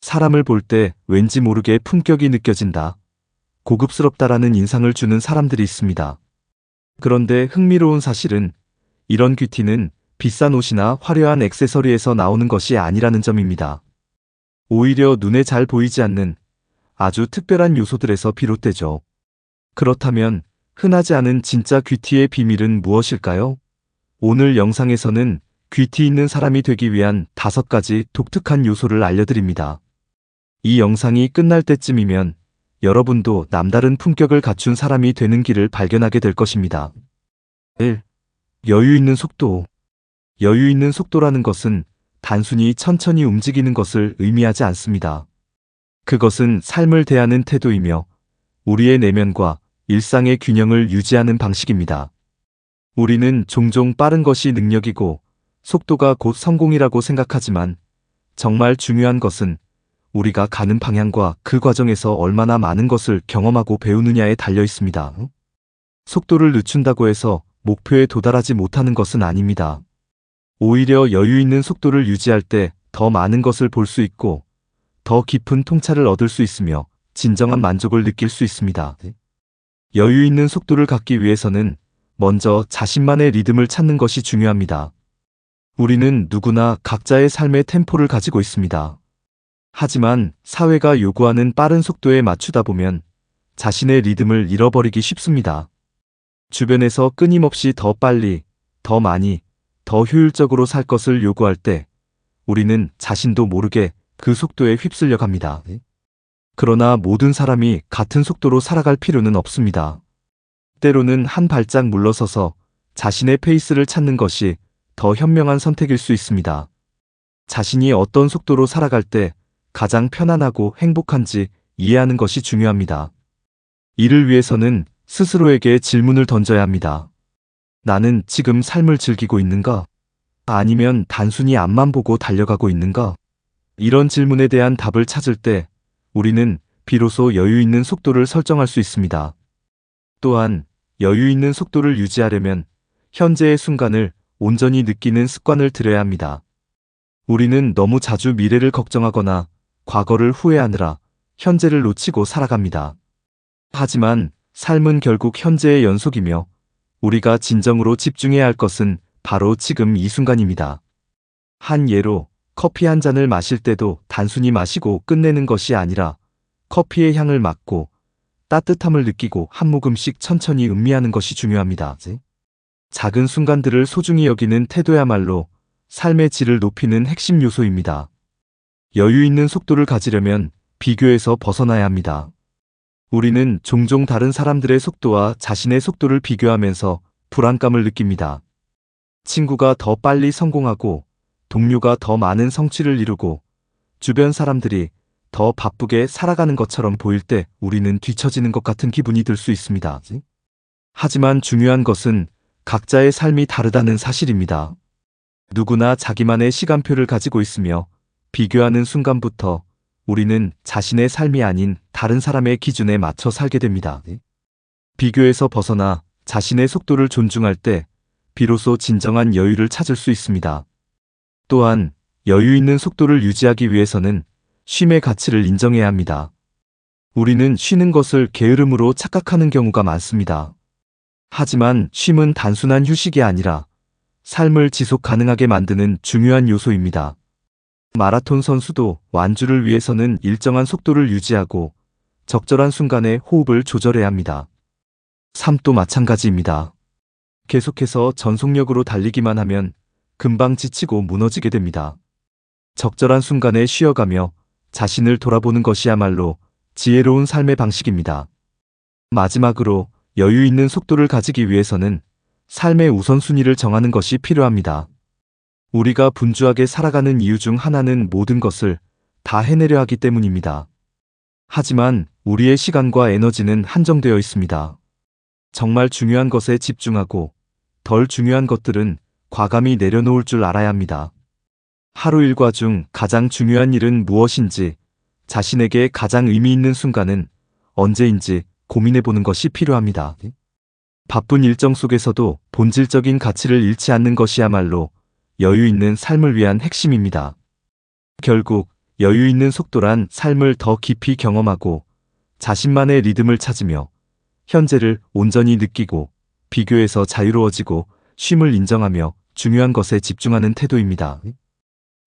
사람을 볼 때 왠지 모르게 품격이 느껴진다. 고급스럽다라는 인상을 주는 사람들이 있습니다. 그런데 흥미로운 사실은 이런 귀티는 비싼 옷이나 화려한 액세서리에서 나오는 것이 아니라는 점입니다. 오히려 눈에 잘 보이지 않는 아주 특별한 요소들에서 비롯되죠. 그렇다면 흔하지 않은 진짜 귀티의 비밀은 무엇일까요? 오늘 영상에서는 귀티 있는 사람이 되기 위한 5가지 독특한 요소를 알려드립니다. 이 영상이 끝날 때쯤이면 여러분도 남다른 품격을 갖춘 사람이 되는 길을 발견하게 될 것입니다. 1. 여유 있는 속도. 여유 있는 속도라는 것은 단순히 천천히 움직이는 것을 의미하지 않습니다. 그것은 삶을 대하는 태도이며 우리의 내면과 일상의 균형을 유지하는 방식입니다. 우리는 종종 빠른 것이 능력이고 속도가 곧 성공이라고 생각하지만 정말 중요한 것은 우리가 가는 방향과 그 과정에서 얼마나 많은 것을 경험하고 배우느냐에 달려 있습니다. 속도를 늦춘다고 해서 목표에 도달하지 못하는 것은 아닙니다. 오히려 여유 있는 속도를 유지할 때 더 많은 것을 볼 수 있고 더 깊은 통찰을 얻을 수 있으며 진정한 만족을 느낄 수 있습니다. 여유 있는 속도를 갖기 위해서는 먼저 자신만의 리듬을 찾는 것이 중요합니다. 우리는 누구나 각자의 삶의 템포를 가지고 있습니다. 하지만 사회가 요구하는 빠른 속도에 맞추다 보면 자신의 리듬을 잃어버리기 쉽습니다. 주변에서 끊임없이 더 빨리, 더 많이, 더 효율적으로 살 것을 요구할 때 우리는 자신도 모르게 그 속도에 휩쓸려 갑니다. 그러나 모든 사람이 같은 속도로 살아갈 필요는 없습니다. 때로는 한 발짝 물러서서 자신의 페이스를 찾는 것이 더 현명한 선택일 수 있습니다. 자신이 어떤 속도로 살아갈 때 가장 편안하고 행복한지 이해하는 것이 중요합니다. 이를 위해서는 스스로에게 질문을 던져야 합니다. 나는 지금 삶을 즐기고 있는가? 아니면 단순히 앞만 보고 달려가고 있는가? 이런 질문에 대한 답을 찾을 때 우리는 비로소 여유 있는 속도를 설정할 수 있습니다. 또한 여유 있는 속도를 유지하려면 현재의 순간을 온전히 느끼는 습관을 들여야 합니다. 우리는 너무 자주 미래를 걱정하거나 과거를 후회하느라 현재를 놓치고 살아갑니다. 하지만 삶은 결국 현재의 연속이며 우리가 진정으로 집중해야 할 것은 바로 지금 이 순간입니다. 한 예로 커피 한 잔을 마실 때도 단순히 마시고 끝내는 것이 아니라 커피의 향을 맡고 따뜻함을 느끼고 한 모금씩 천천히 음미하는 것이 중요합니다. 작은 순간들을 소중히 여기는 태도야말로 삶의 질을 높이는 핵심 요소입니다. 여유 있는 속도를 가지려면 비교에서 벗어나야 합니다. 우리는 종종 다른 사람들의 속도와 자신의 속도를 비교하면서 불안감을 느낍니다. 친구가 더 빨리 성공하고 동료가 더 많은 성취를 이루고 주변 사람들이 더 바쁘게 살아가는 것처럼 보일 때 우리는 뒤처지는 것 같은 기분이 들 수 있습니다. 하지만 중요한 것은 각자의 삶이 다르다는 사실입니다. 누구나 자기만의 시간표를 가지고 있으며 비교하는 순간부터 우리는 자신의 삶이 아닌 다른 사람의 기준에 맞춰 살게 됩니다. 비교에서 벗어나 자신의 속도를 존중할 때 비로소 진정한 여유를 찾을 수 있습니다. 또한 여유 있는 속도를 유지하기 위해서는 쉼의 가치를 인정해야 합니다. 우리는 쉬는 것을 게으름으로 착각하는 경우가 많습니다. 하지만 쉼은 단순한 휴식이 아니라 삶을 지속 가능하게 만드는 중요한 요소입니다. 마라톤 선수도 완주를 위해서는 일정한 속도를 유지하고 적절한 순간에 호흡을 조절해야 합니다. 삶도 마찬가지입니다. 계속해서 전속력으로 달리기만 하면 금방 지치고 무너지게 됩니다. 적절한 순간에 쉬어가며 자신을 돌아보는 것이야말로 지혜로운 삶의 방식입니다. 마지막으로 여유 있는 속도를 가지기 위해서는 삶의 우선순위를 정하는 것이 필요합니다. 우리가 분주하게 살아가는 이유 중 하나는 모든 것을 다 해내려 하기 때문입니다. 하지만 우리의 시간과 에너지는 한정되어 있습니다. 정말 중요한 것에 집중하고 덜 중요한 것들은 과감히 내려놓을 줄 알아야 합니다. 하루 일과 중 가장 중요한 일은 무엇인지, 자신에게 가장 의미 있는 순간은 언제인지 고민해보는 것이 필요합니다. 바쁜 일정 속에서도 본질적인 가치를 잃지 않는 것이야말로 여유 있는 삶을 위한 핵심입니다. 결국 여유 있는 속도란 삶을 더 깊이 경험하고 자신만의 리듬을 찾으며 현재를 온전히 느끼고 비교에서 자유로워지고 쉼을 인정하며 중요한 것에 집중하는 태도입니다.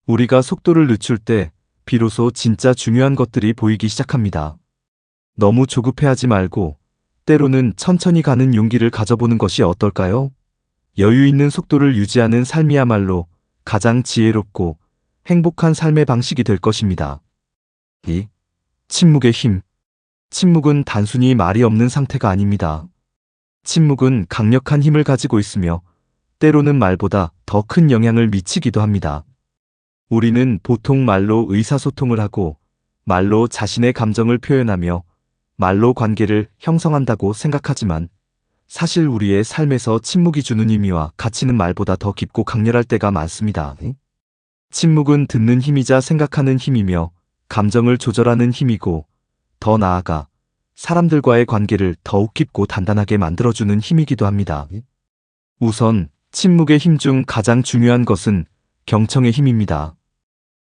우리가 속도를 늦출 때 비로소 진짜 중요한 것들이 보이기 시작합니다. 너무 조급해하지 말고 때로는 천천히 가는 용기를 가져보는 것이 어떨까요? 여유 있는 속도를 유지하는 삶이야말로 가장 지혜롭고 행복한 삶의 방식이 될 것입니다. 2. 침묵의 힘. 침묵은 단순히 말이 없는 상태가 아닙니다. 침묵은 강력한 힘을 가지고 있으며 때로는 말보다 더 큰 영향을 미치기도 합니다. 우리는 보통 말로 의사소통을 하고 말로 자신의 감정을 표현하며 말로 관계를 형성한다고 생각하지만 사실 우리의 삶에서 침묵이 주는 의미와 가치는 말보다 더 깊고 강렬할 때가 많습니다. 침묵은 듣는 힘이자 생각하는 힘이며 감정을 조절하는 힘이고 더 나아가 사람들과의 관계를 더욱 깊고 단단하게 만들어주는 힘이기도 합니다. 우선 침묵의 힘 중 가장 중요한 것은 경청의 힘입니다.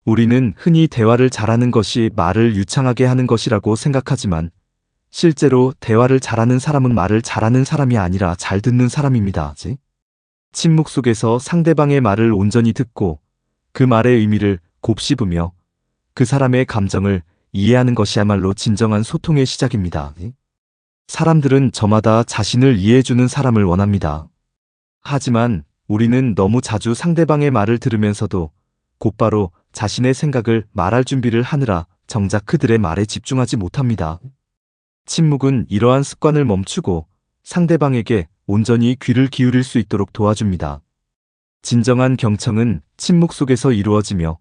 우리는 흔히 대화를 잘하는 것이 말을 유창하게 하는 것이라고 생각하지만 실제로 대화를 잘하는 사람은 말을 잘하는 사람이 아니라 잘 듣는 사람입니다. 침묵 속에서 상대방의 말을 온전히 듣고 그 말의 의미를 곱씹으며 그 사람의 감정을 이해하는 것이야말로 진정한 소통의 시작입니다. 사람들은 저마다 자신을 이해해주는 사람을 원합니다. 하지만 우리는 너무 자주 상대방의 말을 들으면서도 곧바로 자신의 생각을 말할 준비를 하느라 정작 그들의 말에 집중하지 못합니다. 침묵은 이러한 습관을 멈추고 상대방에게 온전히 귀를 기울일 수 있도록 도와줍니다. 진정한 경청은 침묵 속에서 이루어지며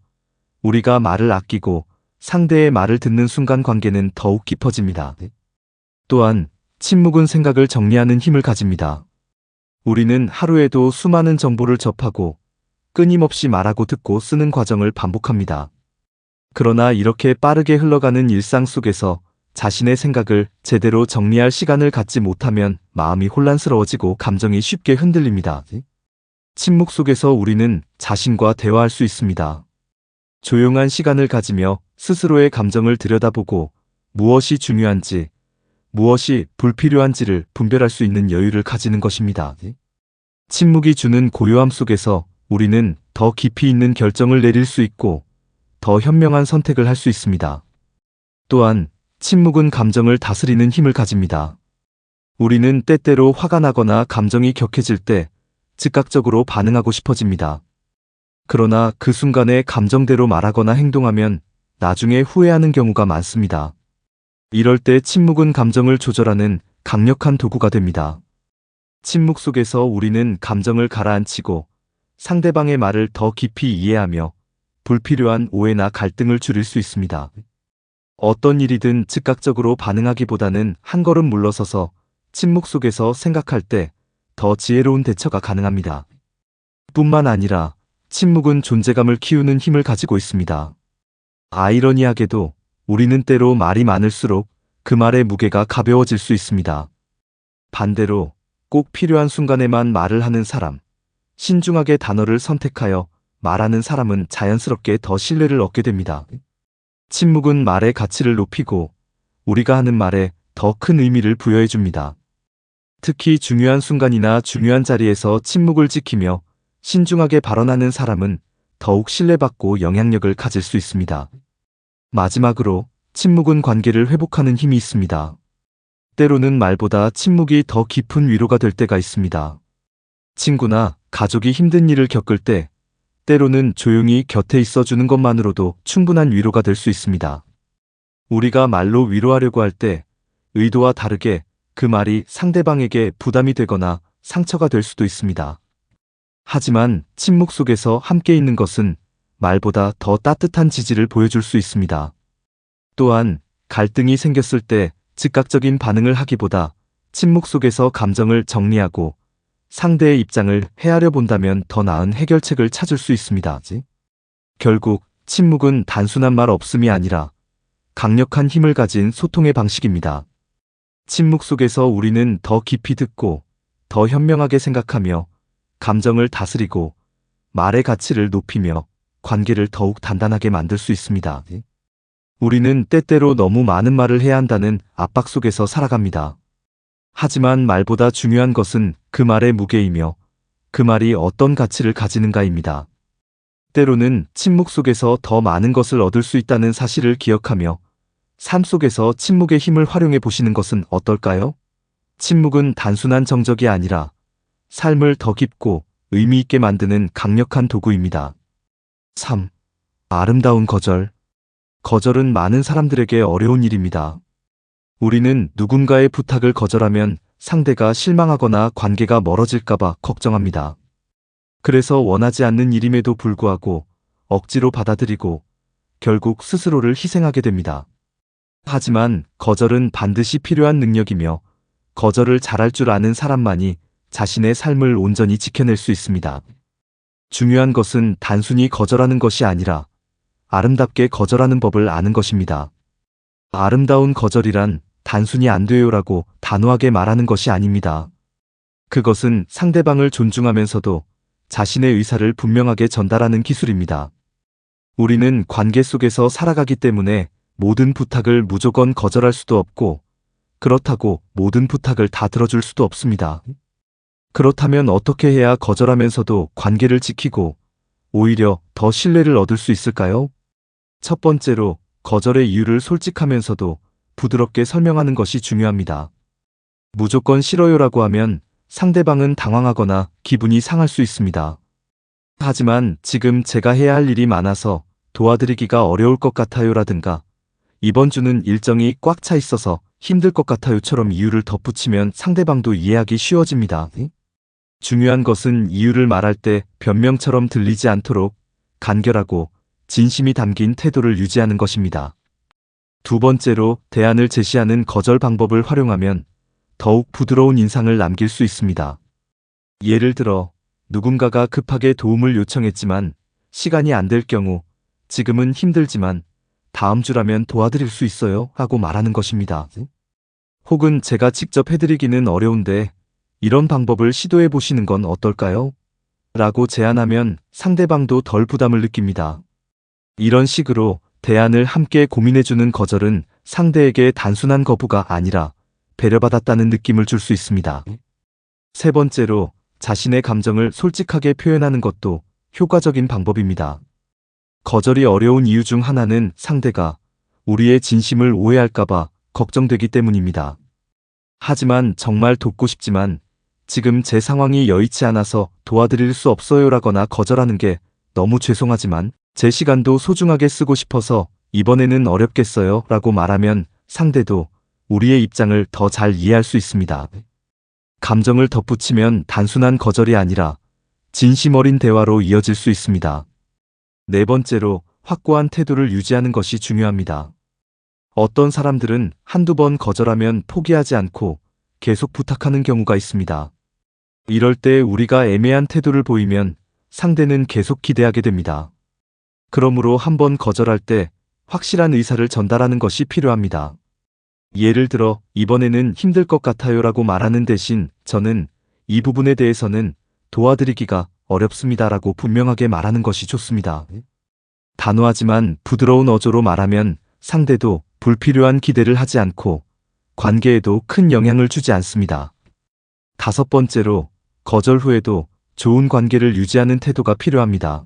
우리가 말을 아끼고 상대의 말을 듣는 순간 관계는 더욱 깊어집니다. 또한 침묵은 생각을 정리하는 힘을 가집니다. 우리는 하루에도 수많은 정보를 접하고 끊임없이 말하고 듣고 쓰는 과정을 반복합니다. 그러나 이렇게 빠르게 흘러가는 일상 속에서 자신의 생각을 제대로 정리할 시간을 갖지 못하면 마음이 혼란스러워지고 감정이 쉽게 흔들립니다. 침묵 속에서 우리는 자신과 대화할 수 있습니다. 조용한 시간을 가지며 스스로의 감정을 들여다보고 무엇이 중요한지, 무엇이 불필요한지를 분별할 수 있는 여유를 가지는 것입니다. 침묵이 주는 고요함 속에서 우리는 더 깊이 있는 결정을 내릴 수 있고 더 현명한 선택을 할 수 있습니다. 또한 침묵은 감정을 다스리는 힘을 가집니다. 우리는 때때로 화가 나거나 감정이 격해질 때 즉각적으로 반응하고 싶어집니다. 그러나 그 순간에 감정대로 말하거나 행동하면 나중에 후회하는 경우가 많습니다. 이럴 때 침묵은 감정을 조절하는 강력한 도구가 됩니다. 침묵 속에서 우리는 감정을 가라앉히고 상대방의 말을 더 깊이 이해하며 불필요한 오해나 갈등을 줄일 수 있습니다. 어떤 일이든 즉각적으로 반응하기보다는 한 걸음 물러서서 침묵 속에서 생각할 때 더 지혜로운 대처가 가능합니다. 뿐만 아니라 침묵은 존재감을 키우는 힘을 가지고 있습니다. 아이러니하게도 우리는 때로 말이 많을수록 그 말의 무게가 가벼워질 수 있습니다. 반대로 꼭 필요한 순간에만 말을 하는 사람, 신중하게 단어를 선택하여 말하는 사람은 자연스럽게 더 신뢰를 얻게 됩니다. 침묵은 말의 가치를 높이고 우리가 하는 말에 더 큰 의미를 부여해 줍니다. 특히 중요한 순간이나 중요한 자리에서 침묵을 지키며 신중하게 발언하는 사람은 더욱 신뢰받고 영향력을 가질 수 있습니다. 마지막으로 침묵은 관계를 회복하는 힘이 있습니다. 때로는 말보다 침묵이 더 깊은 위로가 될 때가 있습니다. 친구나 가족이 힘든 일을 겪을 때 때로는 조용히 곁에 있어주는 것만으로도 충분한 위로가 될 수 있습니다. 우리가 말로 위로하려고 할 때 의도와 다르게 그 말이 상대방에게 부담이 되거나 상처가 될 수도 있습니다. 하지만 침묵 속에서 함께 있는 것은 말보다 더 따뜻한 지지를 보여줄 수 있습니다. 또한 갈등이 생겼을 때 즉각적인 반응을 하기보다 침묵 속에서 감정을 정리하고 상대의 입장을 헤아려 본다면 더 나은 해결책을 찾을 수 있습니다. 결국 침묵은 단순한 말 없음이 아니라 강력한 힘을 가진 소통의 방식입니다. 침묵 속에서 우리는 더 깊이 듣고 더 현명하게 생각하며 감정을 다스리고 말의 가치를 높이며 관계를 더욱 단단하게 만들 수 있습니다. 우리는 때때로 너무 많은 말을 해야 한다는 압박 속에서 살아갑니다. 하지만 말보다 중요한 것은 그 말의 무게이며 그 말이 어떤 가치를 가지는가입니다. 때로는 침묵 속에서 더 많은 것을 얻을 수 있다는 사실을 기억하며 삶 속에서 침묵의 힘을 활용해 보시는 것은 어떨까요? 침묵은 단순한 정적이 아니라 삶을 더 깊고 의미 있게 만드는 강력한 도구입니다. 3. 아름다운 거절. 거절은 많은 사람들에게 어려운 일입니다. 우리는 누군가의 부탁을 거절하면 상대가 실망하거나 관계가 멀어질까봐 걱정합니다. 그래서 원하지 않는 일임에도 불구하고 억지로 받아들이고 결국 스스로를 희생하게 됩니다. 하지만 거절은 반드시 필요한 능력이며 거절을 잘할 줄 아는 사람만이 자신의 삶을 온전히 지켜낼 수 있습니다. 중요한 것은 단순히 거절하는 것이 아니라 아름답게 거절하는 법을 아는 것입니다. 아름다운 거절이란 단순히 안 돼요라고 단호하게 말하는 것이 아닙니다. 그것은 상대방을 존중하면서도 자신의 의사를 분명하게 전달하는 기술입니다. 우리는 관계 속에서 살아가기 때문에 모든 부탁을 무조건 거절할 수도 없고 그렇다고 모든 부탁을 다 들어줄 수도 없습니다. 그렇다면 어떻게 해야 거절하면서도 관계를 지키고 오히려 더 신뢰를 얻을 수 있을까요? 첫 번째로 거절의 이유를 솔직하면서도 부드럽게 설명하는 것이 중요합니다. 무조건 싫어요라고 하면 상대방은 당황하거나 기분이 상할 수 있습니다. 하지만 지금 제가 해야 할 일이 많아서 도와드리기가 어려울 것 같아요라든가 이번 주는 일정이 꽉 차 있어서 힘들 것 같아요처럼 이유를 덧붙이면 상대방도 이해하기 쉬워집니다. 중요한 것은 이유를 말할 때 변명처럼 들리지 않도록 간결하고 진심이 담긴 태도를 유지하는 것입니다. 두 번째로 대안을 제시하는 거절 방법을 활용하면 더욱 부드러운 인상을 남길 수 있습니다. 예를 들어 누군가가 급하게 도움을 요청했지만 시간이 안 될 경우 지금은 힘들지만 다음 주라면 도와드릴 수 있어요 하고 말하는 것입니다. 혹은 제가 직접 해드리기는 어려운데 이런 방법을 시도해 보시는 건 어떨까요? 라고 제안하면 상대방도 덜 부담을 느낍니다. 이런 식으로 대안을 함께 고민해주는 거절은 상대에게 단순한 거부가 아니라 배려받았다는 느낌을 줄 수 있습니다. 세 번째로 자신의 감정을 솔직하게 표현하는 것도 효과적인 방법입니다. 거절이 어려운 이유 중 하나는 상대가 우리의 진심을 오해할까봐 걱정되기 때문입니다. 하지만 정말 돕고 싶지만 지금 제 상황이 여의치 않아서 도와드릴 수 없어요라거나 거절하는 게 너무 죄송하지만 제 시간도 소중하게 쓰고 싶어서 이번에는 어렵겠어요 라고 말하면 상대도 우리의 입장을 더 잘 이해할 수 있습니다. 감정을 덧붙이면 단순한 거절이 아니라 진심 어린 대화로 이어질 수 있습니다. 네 번째로 확고한 태도를 유지하는 것이 중요합니다. 어떤 사람들은 한두 번 거절하면 포기하지 않고 계속 부탁하는 경우가 있습니다. 이럴 때 우리가 애매한 태도를 보이면 상대는 계속 기대하게 됩니다. 그러므로 한번 거절할 때 확실한 의사를 전달하는 것이 필요합니다. 예를 들어 이번에는 힘들 것 같아요라고 말하는 대신 저는 이 부분에 대해서는 도와드리기가 어렵습니다라고 분명하게 말하는 것이 좋습니다. 단호하지만 부드러운 어조로 말하면 상대도 불필요한 기대를 하지 않고 관계에도 큰 영향을 주지 않습니다. 다섯 번째로 거절 후에도 좋은 관계를 유지하는 태도가 필요합니다.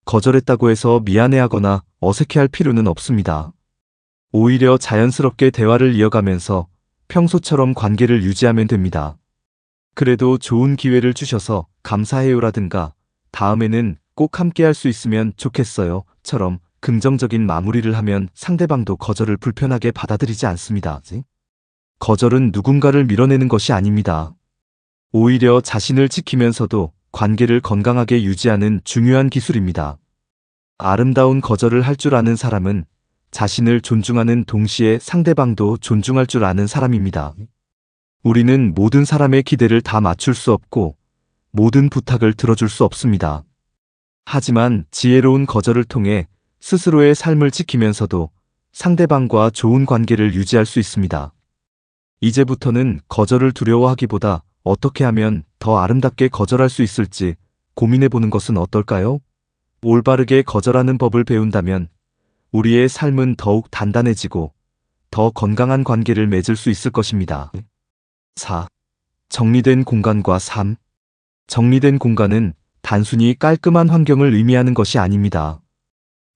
거절했다고 해서 미안해하거나 어색해할 필요는 없습니다. 오히려 자연스럽게 대화를 이어가면서 평소처럼 관계를 유지하면 됩니다. 그래도 좋은 기회를 주셔서 감사해요라든가 다음에는 꼭 함께 할 수 있으면 좋겠어요 처럼 긍정적인 마무리를 하면 상대방도 거절을 불편하게 받아들이지 않습니다. 거절은 누군가를 밀어내는 것이 아닙니다. 오히려 자신을 지키면서도 관계를 건강하게 유지하는 중요한 기술입니다. 아름다운 거절을 할 줄 아는 사람은 자신을 존중하는 동시에 상대방도 존중할 줄 아는 사람입니다. 우리는 모든 사람의 기대를 다 맞출 수 없고 모든 부탁을 들어줄 수 없습니다. 하지만 지혜로운 거절을 통해 스스로의 삶을 지키면서도 상대방과 좋은 관계를 유지할 수 있습니다. 이제부터는 거절을 두려워하기보다 어떻게 하면 더 아름답게 거절할 수 있을지 고민해보는 것은 어떨까요? 올바르게 거절하는 법을 배운다면 우리의 삶은 더욱 단단해지고 더 건강한 관계를 맺을 수 있을 것입니다. 4. 정리된 공간과 삶. 정리된 공간은 단순히 깔끔한 환경을 의미하는 것이 아닙니다.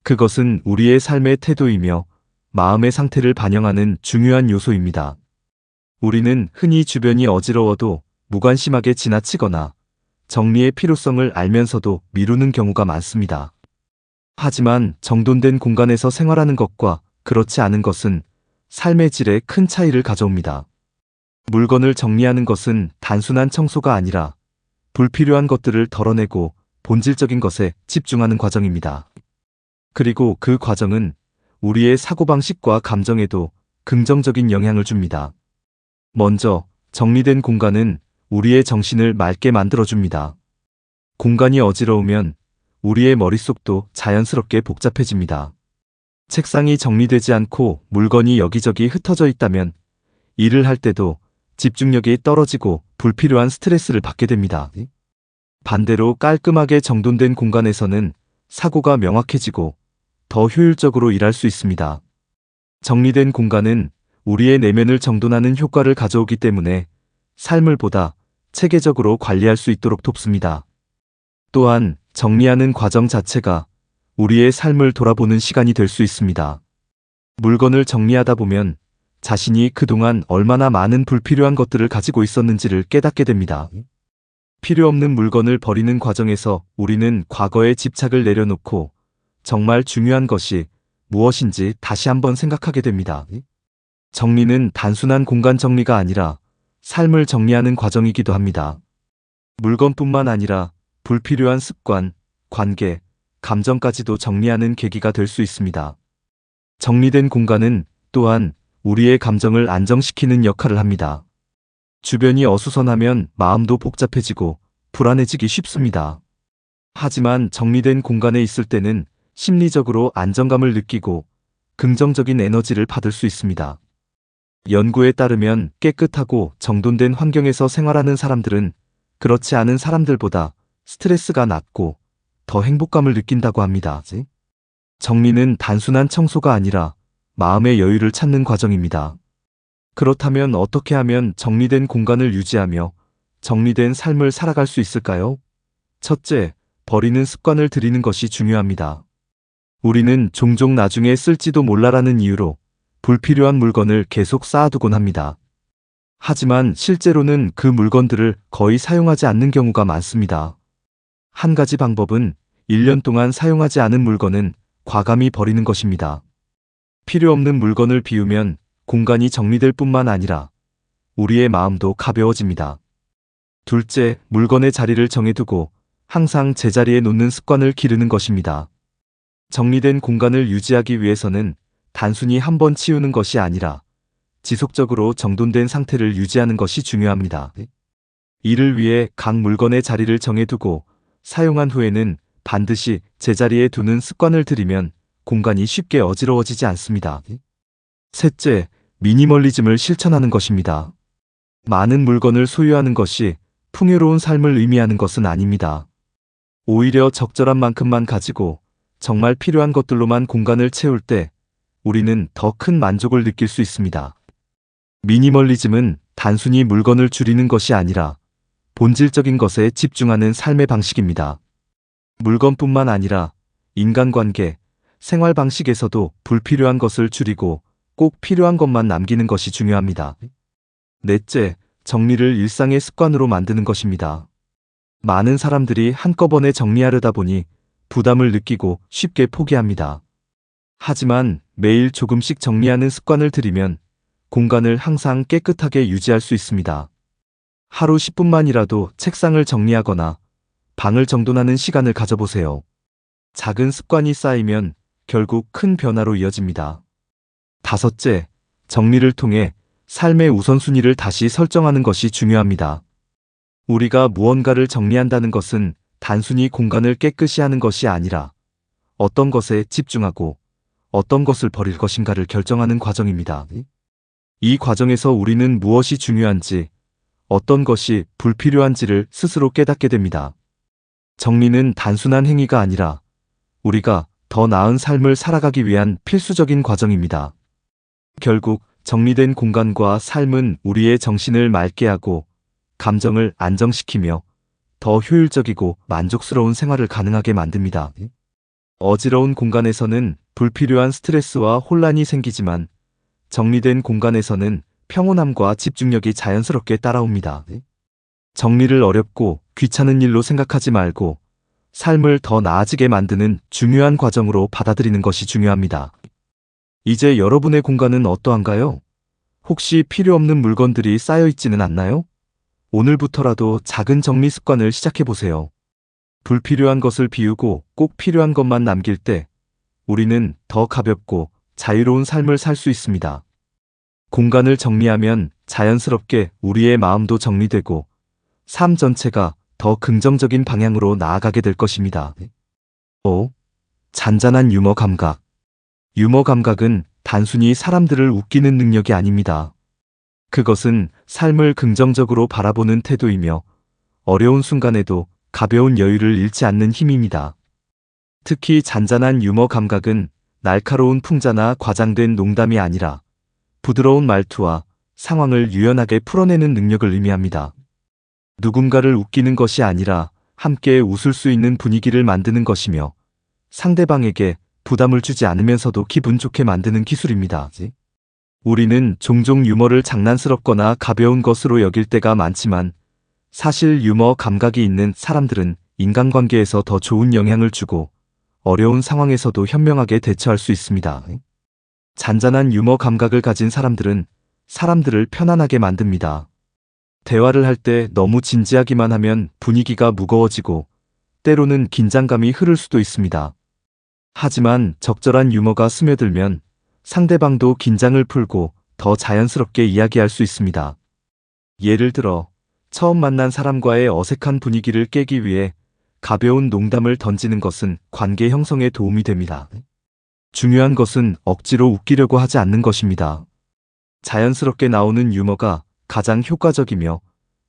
그것은 우리의 삶의 태도이며 마음의 상태를 반영하는 중요한 요소입니다. 우리는 흔히 주변이 어지러워도 무관심하게 지나치거나 정리의 필요성을 알면서도 미루는 경우가 많습니다. 하지만 정돈된 공간에서 생활하는 것과 그렇지 않은 것은 삶의 질에 큰 차이를 가져옵니다. 물건을 정리하는 것은 단순한 청소가 아니라 불필요한 것들을 덜어내고 본질적인 것에 집중하는 과정입니다. 그리고 그 과정은 우리의 사고방식과 감정에도 긍정적인 영향을 줍니다. 먼저, 정리된 공간은 우리의 정신을 맑게 만들어줍니다. 공간이 어지러우면 우리의 머릿속도 자연스럽게 복잡해집니다. 책상이 정리되지 않고 물건이 여기저기 흩어져 있다면 일을 할 때도 집중력이 떨어지고 불필요한 스트레스를 받게 됩니다. 반대로 깔끔하게 정돈된 공간에서는 사고가 명확해지고 더 효율적으로 일할 수 있습니다. 정리된 공간은 우리의 내면을 정돈하는 효과를 가져오기 때문에 삶을 보다 체계적으로 관리할 수 있도록 돕습니다. 또한 정리하는 과정 자체가 우리의 삶을 돌아보는 시간이 될 수 있습니다. 물건을 정리하다 보면 자신이 그동안 얼마나 많은 불필요한 것들을 가지고 있었는지를 깨닫게 됩니다. 필요 없는 물건을 버리는 과정에서 우리는 과거의 집착을 내려놓고 정말 중요한 것이 무엇인지 다시 한번 생각하게 됩니다. 정리는 단순한 공간 정리가 아니라 삶을 정리하는 과정이기도 합니다. 물건뿐만 아니라 불필요한 습관, 관계, 감정까지도 정리하는 계기가 될 수 있습니다. 정리된 공간은 또한 우리의 감정을 안정시키는 역할을 합니다. 주변이 어수선하면 마음도 복잡해지고 불안해지기 쉽습니다. 하지만 정리된 공간에 있을 때는 심리적으로 안정감을 느끼고 긍정적인 에너지를 받을 수 있습니다. 연구에 따르면 깨끗하고 정돈된 환경에서 생활하는 사람들은 그렇지 않은 사람들보다 스트레스가 낮고 더 행복감을 느낀다고 합니다. 정리는 단순한 청소가 아니라 마음의 여유를 찾는 과정입니다. 그렇다면 어떻게 하면 정리된 공간을 유지하며 정리된 삶을 살아갈 수 있을까요? 첫째, 버리는 습관을 들이는 것이 중요합니다. 우리는 종종 나중에 쓸지도 몰라라는 이유로 불필요한 물건을 계속 쌓아두곤 합니다. 하지만 실제로는 그 물건들을 거의 사용하지 않는 경우가 많습니다. 한 가지 방법은 1년 동안 사용하지 않은 물건은 과감히 버리는 것입니다. 필요 없는 물건을 비우면 공간이 정리될 뿐만 아니라 우리의 마음도 가벼워집니다. 둘째, 물건의 자리를 정해두고 항상 제자리에 놓는 습관을 기르는 것입니다. 정리된 공간을 유지하기 위해서는 단순히 한 번 치우는 것이 아니라 지속적으로 정돈된 상태를 유지하는 것이 중요합니다. 이를 위해 각 물건의 자리를 정해두고 사용한 후에는 반드시 제자리에 두는 습관을 들이면 공간이 쉽게 어지러워지지 않습니다. 셋째, 미니멀리즘을 실천하는 것입니다. 많은 물건을 소유하는 것이 풍요로운 삶을 의미하는 것은 아닙니다. 오히려 적절한 만큼만 가지고 정말 필요한 것들로만 공간을 채울 때 우리는 더 큰 만족을 느낄 수 있습니다. 미니멀리즘은 단순히 물건을 줄이는 것이 아니라 본질적인 것에 집중하는 삶의 방식입니다. 물건뿐만 아니라 인간관계, 생활 방식에서도 불필요한 것을 줄이고 꼭 필요한 것만 남기는 것이 중요합니다. 넷째, 정리를 일상의 습관으로 만드는 것입니다. 많은 사람들이 한꺼번에 정리하려다 보니 부담을 느끼고 쉽게 포기합니다. 하지만 매일 조금씩 정리하는 습관을 들이면 공간을 항상 깨끗하게 유지할 수 있습니다. 하루 10분만이라도 책상을 정리하거나 방을 정돈하는 시간을 가져보세요. 작은 습관이 쌓이면 결국 큰 변화로 이어집니다. 다섯째, 정리를 통해 삶의 우선순위를 다시 설정하는 것이 중요합니다. 우리가 무언가를 정리한다는 것은 단순히 공간을 깨끗이 하는 것이 아니라 어떤 것에 집중하고 어떤 것을 버릴 것인가를 결정하는 과정입니다. 이 과정에서 우리는 무엇이 중요한지, 어떤 것이 불필요한지를 스스로 깨닫게 됩니다. 정리는 단순한 행위가 아니라 우리가 더 나은 삶을 살아가기 위한 필수적인 과정입니다. 결국 정리된 공간과 삶은 우리의 정신을 맑게 하고 감정을 안정시키며 더 효율적이고 만족스러운 생활을 가능하게 만듭니다. 어지러운 공간에서는 불필요한 스트레스와 혼란이 생기지만 정리된 공간에서는 평온함과 집중력이 자연스럽게 따라옵니다. 정리를 어렵고 귀찮은 일로 생각하지 말고 삶을 더 나아지게 만드는 중요한 과정으로 받아들이는 것이 중요합니다. 이제 여러분의 공간은 어떠한가요? 혹시 필요 없는 물건들이 쌓여 있지는 않나요? 오늘부터라도 작은 정리 습관을 시작해보세요. 불필요한 것을 비우고 꼭 필요한 것만 남길 때 우리는 더 가볍고 자유로운 삶을 살 수 있습니다. 공간을 정리하면 자연스럽게 우리의 마음도 정리되고 삶 전체가 더 긍정적인 방향으로 나아가게 될 것입니다. 5. 잔잔한 유머 감각. 유머 감각은 단순히 사람들을 웃기는 능력이 아닙니다. 그것은 삶을 긍정적으로 바라보는 태도이며 어려운 순간에도 가벼운 여유를 잃지 않는 힘입니다. 특히 잔잔한 유머 감각은 날카로운 풍자나 과장된 농담이 아니라 부드러운 말투와 상황을 유연하게 풀어내는 능력을 의미합니다. 누군가를 웃기는 것이 아니라 함께 웃을 수 있는 분위기를 만드는 것이며 상대방에게 부담을 주지 않으면서도 기분 좋게 만드는 기술입니다. 우리는 종종 유머를 장난스럽거나 가벼운 것으로 여길 때가 많지만 사실 유머 감각이 있는 사람들은 인간관계에서 더 좋은 영향을 주고 어려운 상황에서도 현명하게 대처할 수 있습니다. 잔잔한 유머 감각을 가진 사람들은 사람들을 편안하게 만듭니다. 대화를 할 때 너무 진지하기만 하면 분위기가 무거워지고 때로는 긴장감이 흐를 수도 있습니다. 하지만 적절한 유머가 스며들면 상대방도 긴장을 풀고 더 자연스럽게 이야기할 수 있습니다. 예를 들어 처음 만난 사람과의 어색한 분위기를 깨기 위해 가벼운 농담을 던지는 것은 관계 형성에 도움이 됩니다. 중요한 것은 억지로 웃기려고 하지 않는 것입니다. 자연스럽게 나오는 유머가 가장 효과적이며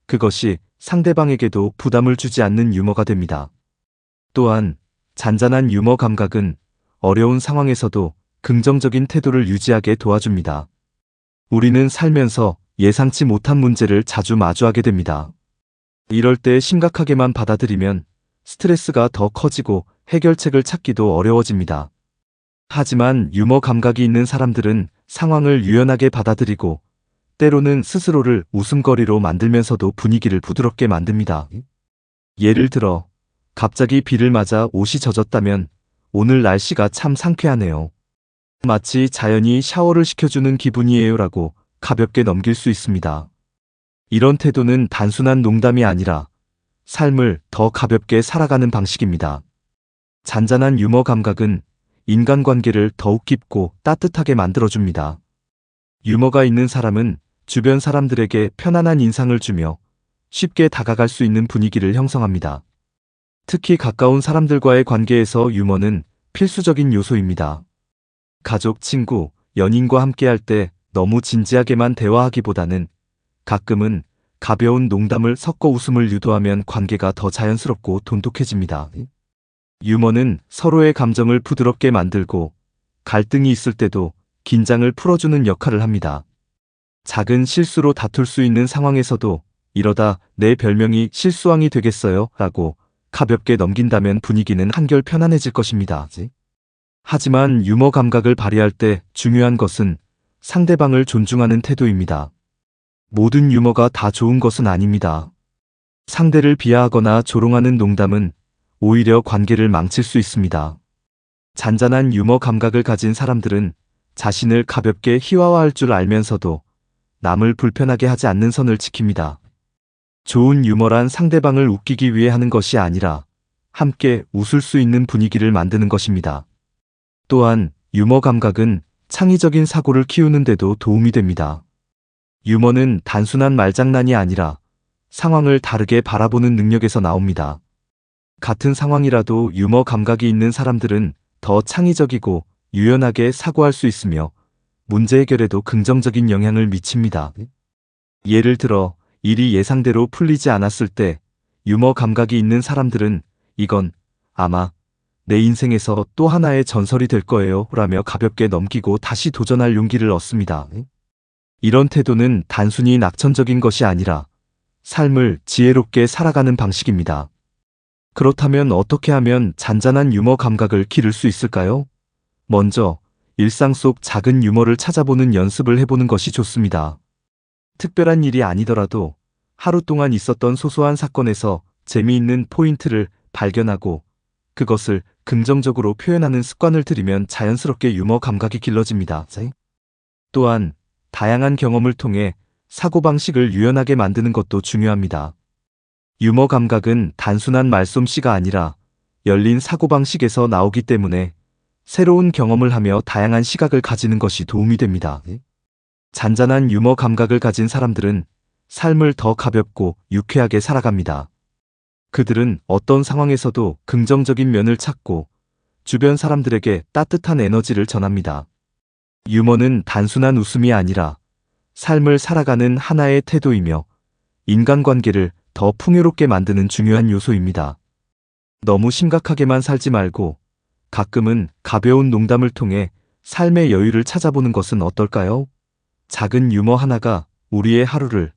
그것이 상대방에게도 부담을 주지 않는 유머가 됩니다. 또한 잔잔한 유머 감각은 어려운 상황에서도 긍정적인 태도를 유지하게 도와줍니다. 우리는 살면서 예상치 못한 문제를 자주 마주하게 됩니다. 이럴 때 심각하게만 받아들이면 스트레스가 더 커지고 해결책을 찾기도 어려워집니다. 하지만 유머 감각이 있는 사람들은 상황을 유연하게 받아들이고 때로는 스스로를 웃음거리로 만들면서도 분위기를 부드럽게 만듭니다. 예를 들어 갑자기 비를 맞아 옷이 젖었다면 오늘 날씨가 참 상쾌하네요. 마치 자연이 샤워를 시켜주는 기분이에요라고 가볍게 넘길 수 있습니다. 이런 태도는 단순한 농담이 아니라 삶을 더 가볍게 살아가는 방식입니다. 잔잔한 유머 감각은 인간관계를 더욱 깊고 따뜻하게 만들어줍니다. 유머가 있는 사람은 주변 사람들에게 편안한 인상을 주며 쉽게 다가갈 수 있는 분위기를 형성합니다. 특히 가까운 사람들과의 관계에서 유머는 필수적인 요소입니다. 가족, 친구, 연인과 함께할 때 너무 진지하게만 대화하기보다는 가끔은 가벼운 농담을 섞어 웃음을 유도하면 관계가 더 자연스럽고 돈독해집니다. 유머는 서로의 감정을 부드럽게 만들고 갈등이 있을 때도 긴장을 풀어주는 역할을 합니다. 작은 실수로 다툴 수 있는 상황에서도 이러다 내 별명이 실수왕이 되겠어요 라고 가볍게 넘긴다면 분위기는 한결 편안해질 것입니다. 하지만 유머 감각을 발휘할 때 중요한 것은 상대방을 존중하는 태도입니다. 모든 유머가 다 좋은 것은 아닙니다. 상대를 비하하거나 조롱하는 농담은 오히려 관계를 망칠 수 있습니다. 잔잔한 유머 감각을 가진 사람들은 자신을 가볍게 희화화할 줄 알면서도 남을 불편하게 하지 않는 선을 지킵니다. 좋은 유머란 상대방을 웃기기 위해 하는 것이 아니라 함께 웃을 수 있는 분위기를 만드는 것입니다. 또한 유머 감각은 창의적인 사고를 키우는 데도 도움이 됩니다. 유머는 단순한 말장난이 아니라 상황을 다르게 바라보는 능력에서 나옵니다. 같은 상황이라도 유머 감각이 있는 사람들은 더 창의적이고 유연하게 사고할 수 있으며 문제 해결에도 긍정적인 영향을 미칩니다. 예를 들어 일이 예상대로 풀리지 않았을 때 유머 감각이 있는 사람들은 이건 아마 내 인생에서 또 하나의 전설이 될 거예요. 라며 가볍게 넘기고 다시 도전할 용기를 얻습니다. 이런 태도는 단순히 낙천적인 것이 아니라 삶을 지혜롭게 살아가는 방식입니다. 그렇다면 어떻게 하면 잔잔한 유머 감각을 기를 수 있을까요? 먼저 일상 속 작은 유머를 찾아보는 연습을 해보는 것이 좋습니다. 특별한 일이 아니더라도 하루 동안 있었던 소소한 사건에서 재미있는 포인트를 발견하고 그것을 긍정적으로 표현하는 습관을 들이면 자연스럽게 유머 감각이 길러집니다. 또한 다양한 경험을 통해 사고방식을 유연하게 만드는 것도 중요합니다. 유머 감각은 단순한 말솜씨가 아니라 열린 사고방식에서 나오기 때문에 새로운 경험을 하며 다양한 시각을 가지는 것이 도움이 됩니다. 잔잔한 유머 감각을 가진 사람들은 삶을 더 가볍고 유쾌하게 살아갑니다. 그들은 어떤 상황에서도 긍정적인 면을 찾고 주변 사람들에게 따뜻한 에너지를 전합니다. 유머는 단순한 웃음이 아니라 삶을 살아가는 하나의 태도이며 인간관계를 더 풍요롭게 만드는 중요한 요소입니다. 너무 심각하게만 살지 말고 가끔은 가벼운 농담을 통해 삶의 여유를 찾아보는 것은 어떨까요? 작은 유머 하나가 우리의 하루를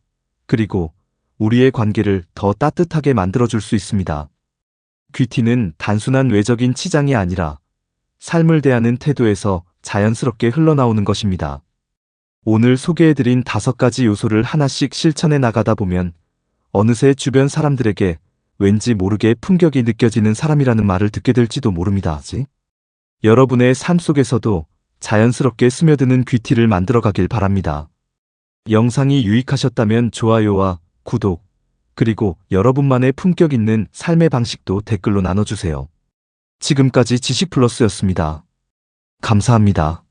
그리고 우리의 관계를 더 따뜻하게 만들어줄 수 있습니다. 귀티는 단순한 외적인 치장이 아니라 삶을 대하는 태도에서 자연스럽게 흘러나오는 것입니다. 오늘 소개해드린 5가지 요소를 하나씩 실천해 나가다 보면 어느새 주변 사람들에게 왠지 모르게 품격이 느껴지는 사람이라는 말을 듣게 될지도 모릅니다. 여러분의 삶 속에서도 자연스럽게 스며드는 귀티를 만들어가길 바랍니다. 영상이 유익하셨다면 좋아요와 구독, 그리고 여러분만의 품격 있는 삶의 방식도 댓글로 나눠주세요. 지금까지 지식플러스였습니다. 감사합니다.